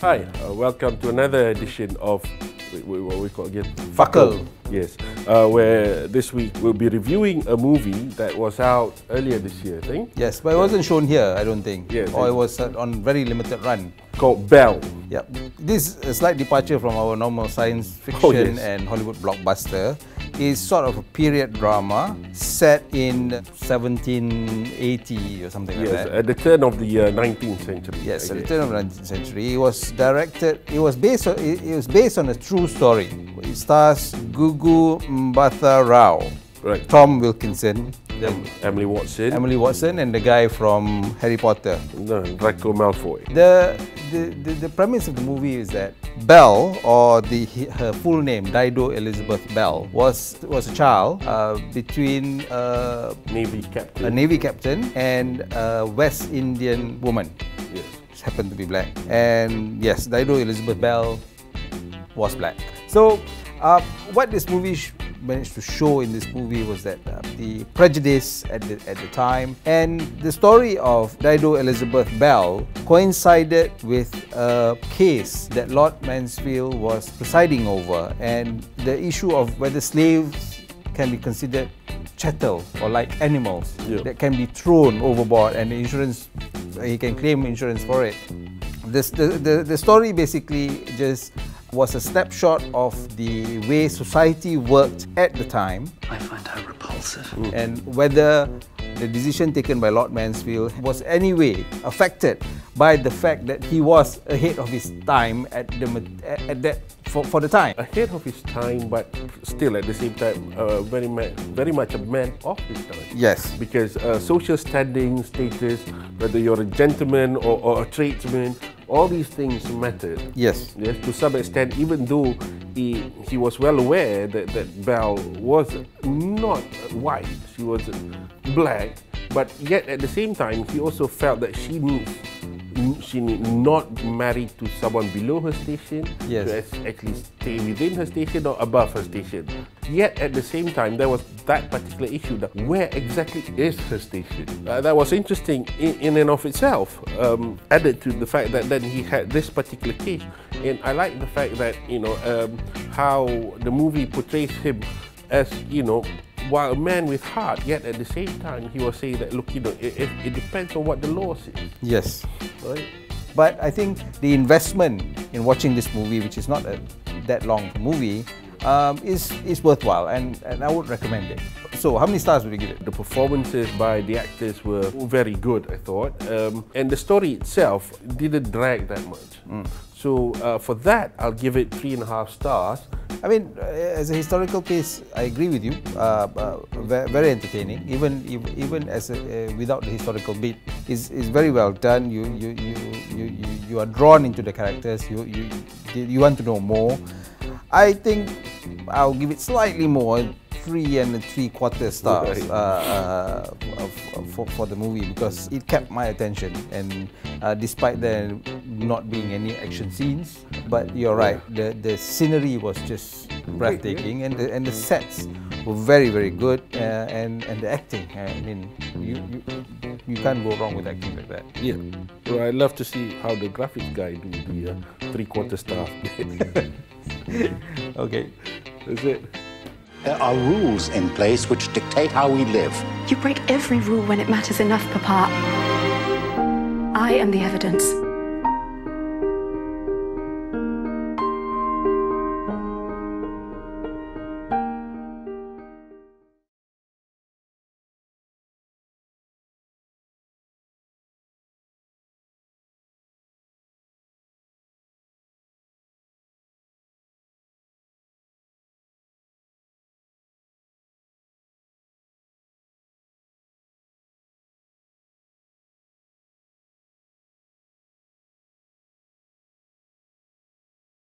Hi, welcome to another edition of what we call again? FCKL. Yes, where this week we'll be reviewing a movie that was out earlier this year, I think. Yes, but it wasn't shown here, I don't think. Yes, or it was on very limited run. Called Belle. Yep. This is a slight departure from our normal science fiction and Hollywood blockbuster. It's sort of a period drama set in 1780 or something like that. Yes, at the turn of the 19th century. Yes, at the turn of the 19th century. It was based on a true story. It stars Gugu Mbatha Rao, Right. Tom Wilkinson, Emily Watson, and the guy from Harry Potter. No, Draco Malfoy. The premise of the movie is that Belle, or her full name, Dido Elizabeth Belle, was a child between a Navy captain and a West Indian woman. Yes. Which happened to be black. And yes, Dido Elizabeth Belle was black. So what this movie managed to show in this movie was that the prejudice at the time, and the story of Dido Elizabeth Belle coincided with a case that Lord Mansfield was presiding over, and the issue of whether slaves can be considered chattel or like animals that can be thrown overboard, and he can claim insurance for it. The story basically just was a snapshot of the way society worked at the time. I find her repulsive. And whether the decision taken by Lord Mansfield was anyway affected by the fact that he was ahead of his time for the time. Ahead of his time, but still at the same time very much a man of his time. Yes. Because social standing, status, whether you're a gentleman or a tradesman, all these things mattered. Yes. Yes, to some extent, even though he was well aware that Belle was not white, she was black, but yet at the same time, he also felt that she need not marry to someone below her station, to actually stay within her station or above her station. Yet at the same time, there was that particular issue, that where exactly is her station? That was interesting in and of itself, added to the fact that then he had this particular case. And I like the fact that, how the movie portrays him as, while a man with heart, yet at the same time he was saying that, look, it depends on what the law says. Yes. Right? But I think the investment in watching this movie, which is not that long movie, is worthwhile, and I would recommend it. So, how many stars would you give it? The performances by the actors were very good, I thought, and the story itself didn't drag that much. So, for that, I'll give it 3.5 stars. I mean, as a historical piece, I agree with you. Very entertaining, even as without the historical beat, is very well done. You are drawn into the characters. You want to know more. I think I'll give it slightly more, 3 3/4 stars for the movie, because it kept my attention, and despite there not being any action scenes, but you're right, the scenery was just breathtaking, and the sets were very good, and the acting, I mean, you can't go wrong with acting like that. Yeah, well, I'd love to see how the graphics guy do the 3/4 star. Okay, that's it. There are rules in place which dictate how we live. You break every rule when it matters enough, Papa. I am the evidence.